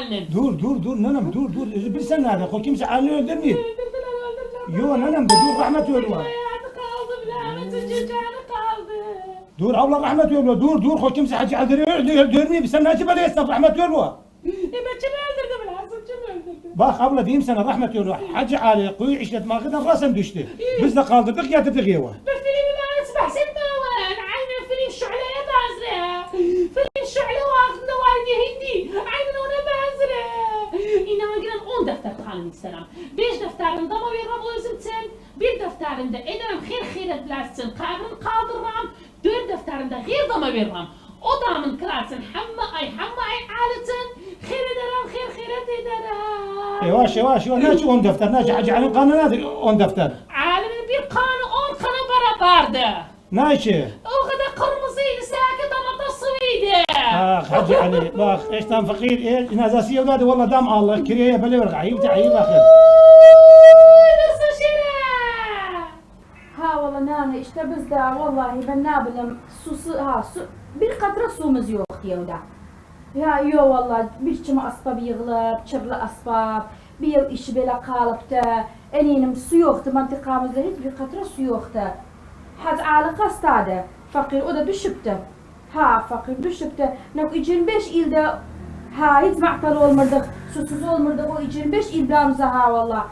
annen. Dur nenem dur. Bilsen nerede? O kimse anneni öldürmüyor. Öldürdüler. Yo nenem de dur rahmet öyle var. Hayatı kaldı bile. Çocuğunu kaldı. Dur Allah rahmet öyle dur. O kimse Hacı Ali öldürmüyor. Sen ne acaba değilsin rahmet öyle var. Ben kimi öldürdüm lan? Kim öldürdü? Bak abla diyeyim sana rahmet öyle var. Hacı Ali kuyu işletmekten rasım düştü. Biz de kaldırdık getirdik eve. بالفيلم ما اسمح سيدنا عين فيلم شعلة بازرة فيلم شعلة واقفنا والدي هندي عين وانا بازرة إنما قلنا 10 دفتر خالد السلام 5 دفترinde ama bir rabozimten bir defterinde ederim xeyr etlersin kabrin kaldırmam 4 defterinde xeyr dama veririm o damın kılarsın hamma ay aletin xeyr ederim Yavaş ne 10 defter ne Hacı Ali'nin kanı nedir 10 defter? Alimin bir kanı 10 kanı beraberdi. Ne işi? O kadar kırmızıydı, saki damada sıvıydı. Ah Hacı Ali bak eşten fakir nazası yevladı valla dam Allah kireye böyle ver ayıp bakın. Nasıl şere? Ha valla nane işte biz de vallahi ben ne bileyim su bir katra suyumuz yok evde. Ya yo vallahi bir çima asbab yığılıp, çırlı asbab, bir yıl işi böyle kalıp da eninim su yoktu mantıkamızda hiçbir katra su yoktu. Haz Ali hastadı, fakir o da düşüptü. Ha fakir düşüptü, nak 25 ilde ha hiç maktal olmadık, susuz olmadık o 25 ilbamıza ha valla.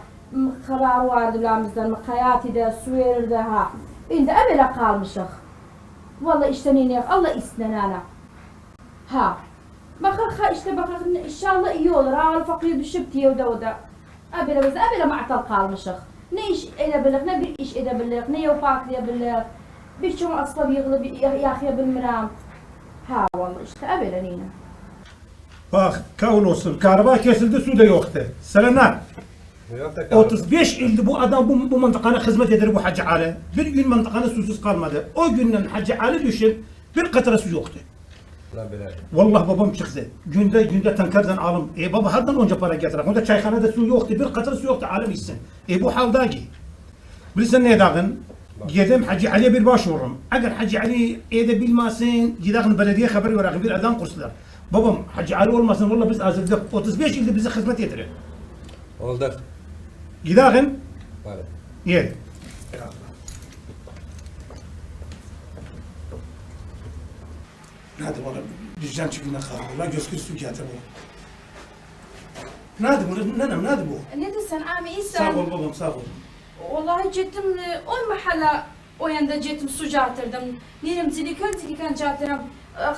Kararı vardı bilamızdan, hayatı da su verirdi ha. İlde evvela kalmışık. Valla işte neyine Allah istenen ana. Ha. Bakak ha işte bakak inşallah iyi olur. Ha fakir düşüp diyor da o da. Evvela ma'tal kalmışık. Ne iş edebilir, ne bir iş edebilir, ne yapaklayabilir. Birçok asla yığılıp yakıyabilmirəm. Ha valla işte evvela neyine. Bak kavun olsun karaba kesildi su da yoktu. Selamlar. 35 ildi bu adam bu mıntıkana hizmet eder bu Hacı Ali. Bir gün mıntıkana susuz kalmadı. O günden Hacı Ali düşüp bir katra su yoktu. Vallahi babam çıktı. Günde tankerden alım. Baba hardan onca para getirir. Onda çayhanede su yoktu. Bir katra su yoktu alim içsin. Bu haldaki. Bilirsen ne edağın? Gidem Hacı Ali'ye bir başvururum. Eğer Hacı Ali bilmesin, gidağın belediye haberi verir. Bir adam kurslar. Babam Hacı Ali olmasın vallahi biz azıldık. 35 ilde bize hizmet ederir. Oldu. Gidağın? Var. Yer. Nerede bana vicdan çükünden kaldı. La gözkü su getir bu. Nerede bu? Nenem nerede bu? Ne desen abi Sağ insan. ol babam sağ ol. Vallahi ciddim o mahalla o yanda ciddim su catırdım. Nirim zilikan catırım.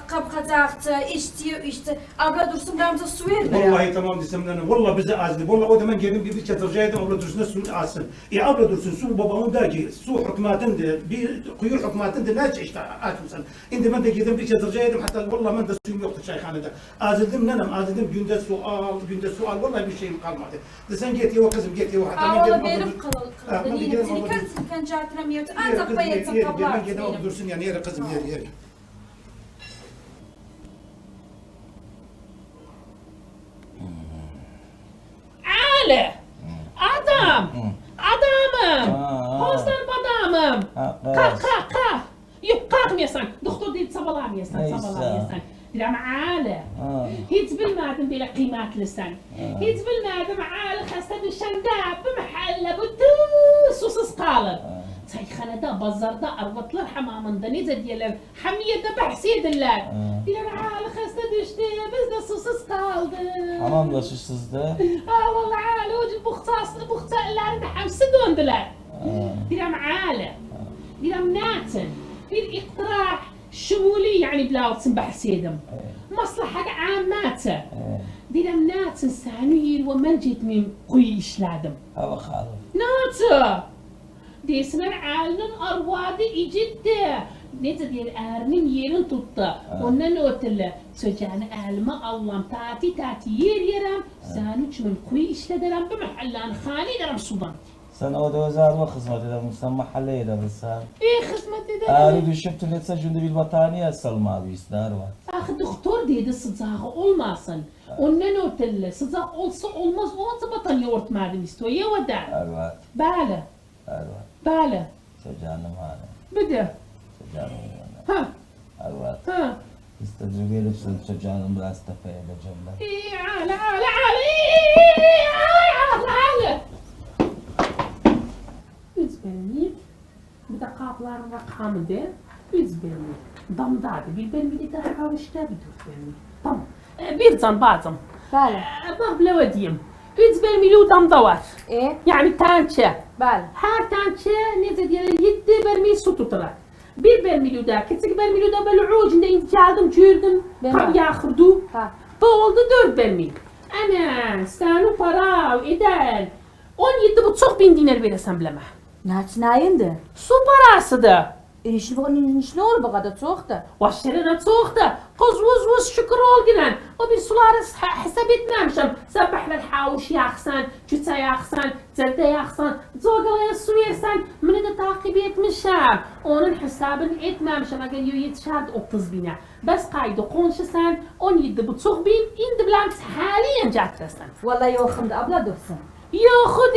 Kap kazaktı, içti. Abla dursun ben bize su ver be. Vallahi tamam desem nenem. Vallahi bize azdı. Vallahi o zaman geldim bir çatırcaydım. Abla dursun da su alsın. Abla dursun su babamın der ki su hükümetindir. Bir kuyu hükümetindir. Ne işte açmışsın. Şimdi ben de geldim bir çatırcaydım. Hatta vallahi ben de suyum yoktu çayhanede. Azıldım nenem azıldım. Günde su al. Vallahi bir şeyim kalmadı. Desen git ya kızım git ya. Aa valla benim kaldı. Nirim zilikan catırım yurtu. Ancak bayatın kaplar. Ben geldim abla dursun yani yere kızım yer. Ali. Adamım. Hostan adamım. Kalk. Yok kalkmıyorsan. Doktor değil sabalamıyorsan. Diyorum Ali. Hiç bilmedim böyle kıymetlisin. Hiç bilmedim Ali hasta düşende bir mahalle bütün susuz kalır. Çayxanada, bazarda, arvatlar hamamında ne diyorlar? Hamiyede bahsederler. Diyorum Ali hasta düştü, biz de susuz kaldık. Hamam da susuzdu. Vallahi Ali o buhtalarında hamsi döndüler. Diyorum Ali. Diyorum natin. Bir iktiraح شمولي يعني بلاوتن بحسيدم مصلحة عامات ديرم ناتن سانوير ومن جيت من قويش لادم Hava kalır. ناتا ديسنا عالن أروادي إجدة نتا دير أرنم يرن تطا ونن أوتلا سجان ألما اللهم تاتي يرم سانوش من قويش لادرم بمحلان خالي درم صوبان Sen o da özel hizmet edersin, sen mahalle edersin. إيه خدمة ده Ağrı düşüp tületse şimdi bir battaniye salmadı ister var. Doktor dedi sıcağı olmasın. Ondan ötelle sıcak olsa olmaz olsa battaniye örtmedim istiyor. Ya o da. Evet. Bale. Evet. Bale. Çocuğunum hani. Bir de. Çocuğunum Ha. hani. Evet. Ha. استجوبي çocuğun biraz tepeye edeceğimler. عالة عالة عالة عالة üzbelni bir de kapların rakamı de üzbelni damdadı bilbelni de daha işte bir üzbelni tamam bir zan bazım بله bak bile ödeyeyim üzbelni lu damda var ايه yani tançe بله her tançe ne diyelim 7 bermi su tutar bir bermi da küçük bermi da böyle ucunda inceldim çürdüm tam yakırdı ها oldu 4 bermi ana sen para eder 17,5 bin dinar veresem bileme ناچ ناينده su parası da شلون بقى تصوخته واشترينا صوخته قز وز وز شكر olgiren o bir suları hesap etmemişim sabahla الحاوش yaksan cüte yaksan zerde yaksan zogalaya su versen beni de takip etmişim onun hesabını etmemişim eğer yetişerdi 30 bine bas kaydı konuşsan 17,5 bin indi bilen haliyen catresen والله يوخم ده ابلا درسن ياخد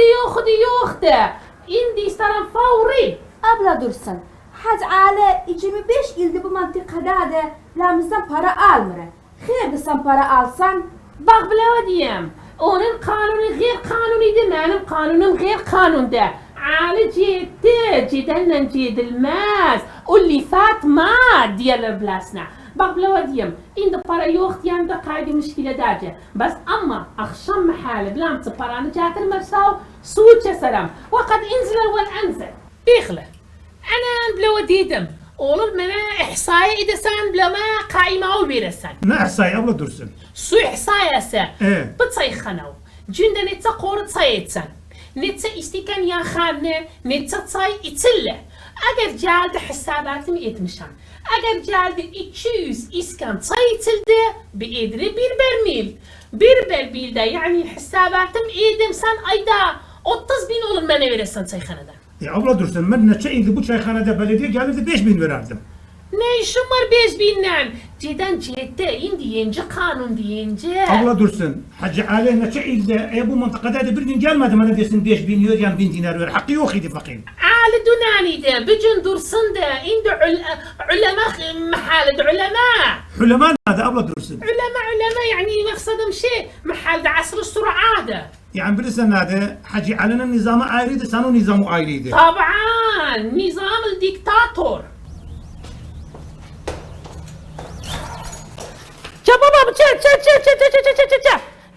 indi isterim favri ابلا درسن حاج على 25 yıldır bu mantıkada da lamızdan para almır. Xeyr desən para alsan, bak bile diyeyim. Onun kanunu gayr kanuniydi, benim kanunum gayr kanundu. Ali ciddi, cidden cidilmez. O li fat ma diyorlar bilasına. Bak bile diyeyim. İndi para yok diyen de kaydı müşkile derce. Bas ama akşam mahali bilamtı paranı getirmezsem su keserim. Vakat inziler vel enzel. Bikle. أنا بلا وديدم أولو منا إحصائي إذا سان بلا ما قائمة أو بيرسان Ne ihsai abla dursun. سو إحصائي أسا إيه. بتصيخنو جندا نتا قور تصيتسان نتا إستيكان يا خانة نتا تصي إتلة أجر جالد حساباتم إتمشان أجر جالد إتشوز إسكان تصيتلده بإدري بير برميل ده يعني حساباتم إدمسان أيضا 30 bin olur mena verirsen çayxanada. Abla dursun ben neçe indi bu çayxanada belediye gelirdi 5000 verirdim. Ne işin var 5000'den? Ceden cidde indi yence kanun diyince. Abla dursun Hacı Ali neçe indi bu mantıkada da bir gün gelmedi bana desin 5000 euro yani 1000 dinar ver. Hakkı yok idi fakir. Ali Dunani de bugün dursun da indi ulema محل علماء. Hulema nerede abla dursun? علماء يعني مقصدهم شيء محل عصر السرعة ده. Yani bilirsen nerede Hacı Ali'nin nizamı ayrıydı sen o nizamı ayrıydı. طبعا نظام الديكتاتور. Cababam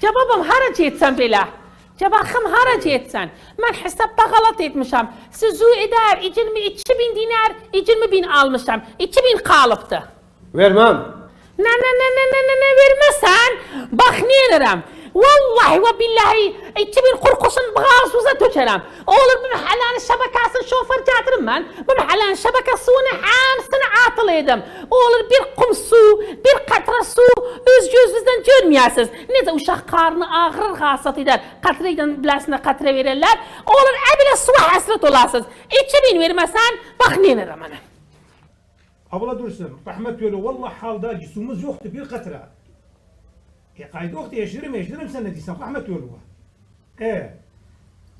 Cababam harac etsen bela. Cabahım harac etsen. Ben hesapta galat etmişim. Sizu eder 2000 dinar 20.000 almışım. 2000 kalıptı. Vermem. Ne vermesen bak ne ederim. Vallahi ve billahi 2000 kurkusun bağızıza tökerim. Olur bu mahallenin şebekasını şoför getirim ben. Bu mahallenin şebekasını hamsını atılıydım. Olur bir kum su, bir katra su öz gözünüzden görmeyesiniz. Nece uşak karnı ağrır hasat eder. Katraydan bilasına katra verirler. Olur ebile suya hasret olasınız. 2000 vermesen bak ne ederim ana. Abla dursun rahmet yolu vallahi halda cisumuz yoktu bir katra. Kaydı yoktu yaşırım sen ne diysen rahmet yolu var.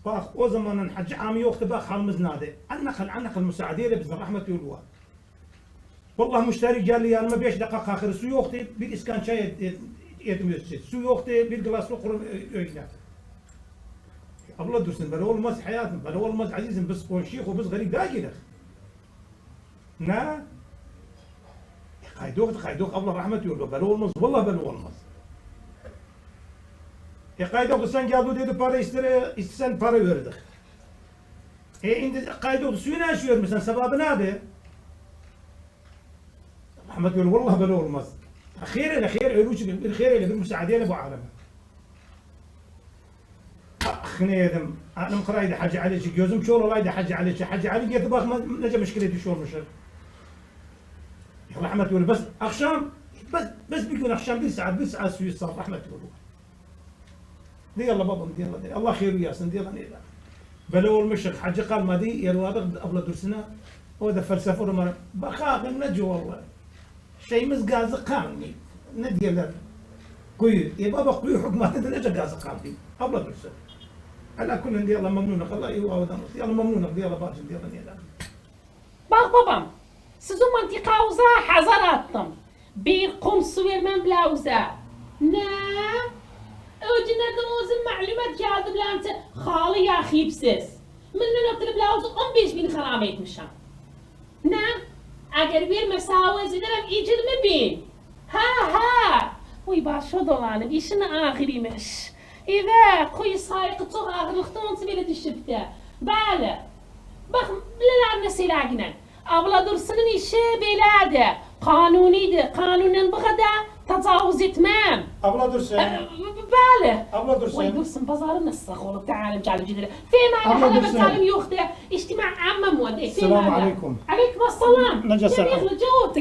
Bak o zamanın Hacı Ami yoktu bak halimiz nade. Annakal müsaadeyle bizden rahmet yolu var. Vallahi müşteri geldi yanıma 5 dakika kakırı su yoktu bir iskan çay yedim su yoktu bir glas su kurum öyle. Abla dursun böyle olmaz hayatım böyle olmaz azizim biz konşiyik ve biz garip daha gelir. Ne? Kaydı yok abla rahmet yolu böyle olmaz vallahi böyle olmaz. Kaydı yoktu sen geldi dedi para istesen para verdik. Şimdi kaydı yoktu suyu ne açıyor musun sebabı nerede? Rahmet yolu vallahi böyle olmaz. Hayır ölücü bir hayır bir müsaadeyle bu aleme. Ne yedim? Aklım kıraydı Hacı Ali gözüm çoğul olaydı Hacı Ali geldi bakma nece müşkile düşüyormuşlar. Rahmet yolu bas akşam bas bir gün akşam bir saat suyu sar rahmet yolu. دي يلا بابا دي يلا الله خير وياسن دي يلا نيلا بلا والمشق حاجه قال ما دي يا الواضح ابلا درسنا وهذا فلسفه ولا بخاف من نجو والله شيء مزقاز قامني ندي له قوي يا بابا قوي حكمات انت نجا قاز قامني ابلا درسنا على كل دي يلا ممنونك الله يواودنا يلا ممنونك دي يلا باجي دي يلا نيلا Bak babam, siz o mantıkauza hazır attım. Bir kum su vermem blauza. Ne? Öcünlerden uzun malumat geldi bilemse halı yaxiyipsiz. Minden ötürü blauzu 15.000 haram etmişim. Ne? Eğer vermese havuz ederim 20.000. Ha. Uy başa dolanıp işin ahiriymiş. Evet, koyu saygı çok ağırlıkta onsu böyle düşüp de. Böyle. Bak, bileler mesela yine. Abla Dursun'un işi böyleydi. Kanuniydi. Kanunen bu kadar tecavüz etmem. Abla Dursun. Böyle. Abla Dursun. Vay Dursun, pazarı nasıl olup تعالى جالب جديد. في معنا أبلة حدا درسان. بتعلم يوخده اجتماع عامة مودي. السلام عليكم. عليكم السلام. نجا سلام. يلا جوت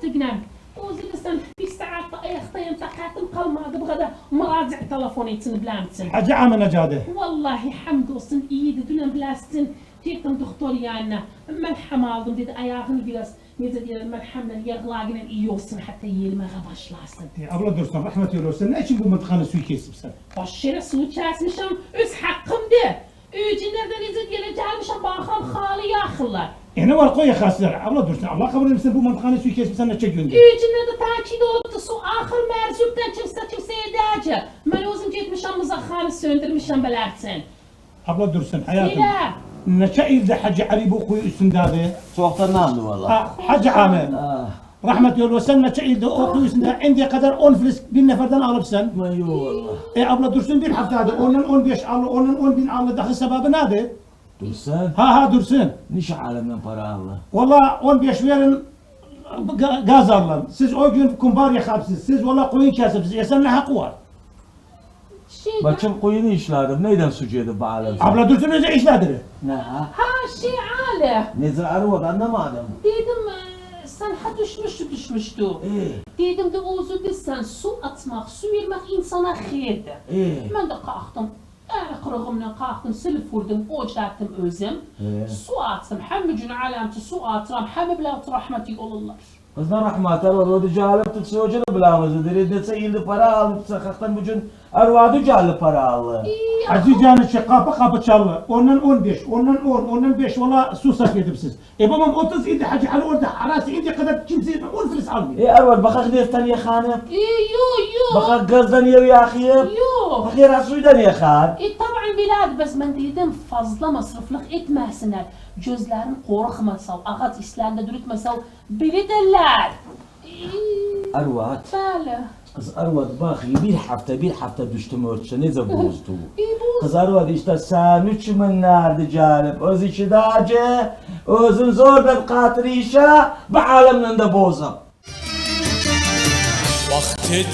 تقنان. وزلسن في ساعات اختين تقاتم قلما بغدا مراجع تلفوني بلامتن. Hacı Amı Necade. والله حمد olsun iyiydi. Dün blastin. Gittim doktor yanına. Merhem aldım dedi. Ayağını biraz nece diyelim merhemle yağlağıyla iyi olsun hatta yelmeye başlasın. Abla Dursun rahmet olsun. Ne için bu mıntıkanı suyu kesipsen? Baş yere su kesmişim. Öz hakkımdı. Öcünlerden nece diyelim gelmişim. Bakın halı yakırlar. Ne var koy khaslar. Abla Dursun Allah kabul etsin bu mıntıkanı suyu kesipsen ne çekiyorsun? Öcünlerde takip oldu. Su ahır merzuptan kimse edəcək. Ben özüm gitmişim mızakhanı söndürmüşüm belersin. Abla Dursun hayatım. Söyle. Neçe ilde Hacı Ali bu kuyu üstündedir? Çok da namlı valla. Hacı Amı. Ah. Rahmet olsun neçe ilde o kuyu üstünde indiye kadar 10 filiz bir neferden alıpsan. Yok valla. Abla Dursun bir haftadır. Onun 15 allı, onun 10 bin allı dahi sebebı nedir? Dursun. Ha Dursun. Niş alemden para aldı. Valla 15 verin gaz alın. Siz o gün kumbar yakapsınız. Siz valla koyun kesipsiniz. Yesen ne hakkı var? Bacım koyunu işlerdim. Neyden sucuyordu bu alem? Abla Dursun öyle işledir. Ne ha? Ha Ali. Nezir arvad anlamadım. Dedim sen ha düşmüştü. Dedim de ozu sen su atmak, su vermek insana xeyirdir. Ben de kalktım. Kırığımla kalktım, silip vurdum, ocaktım özüm. Su attım, hem gün alemti su atıram, hem bile rahmeti olurlar. Kızdan rahmatlar var. O da cahilip tutsa hoca da bilamazdı. Dese ildi para aldı. Sakaktan bugün arvadı cahilip para aldı. Aziz canı kapı çaldı. Ondan 15, ondan 10, ondan 5 valla su sarf edipsiz. Babam 30 indi Hacı Ali orada arası indi kadar kimse 10 filiz almıyor. Arvad bakak deften yakanıp. Yok. Bakak gazdan yakayıp. Yok. Bakak rasuydan yakar. Tabii bilad, bes ben dedim fazla masraflık etmesinler. Gözlerin korkmasal, ağaç islerinde dürütmesal, biri derler. Arvad. Böyle. Kız Arvad bak bir hafta düştüm örtüşe nece bozdu. Bu. Kız Arvad işte sen 3 milyardı calip. Öz içi dağcı, özün zordan katırı işe, bu alemden de bozam. Vakti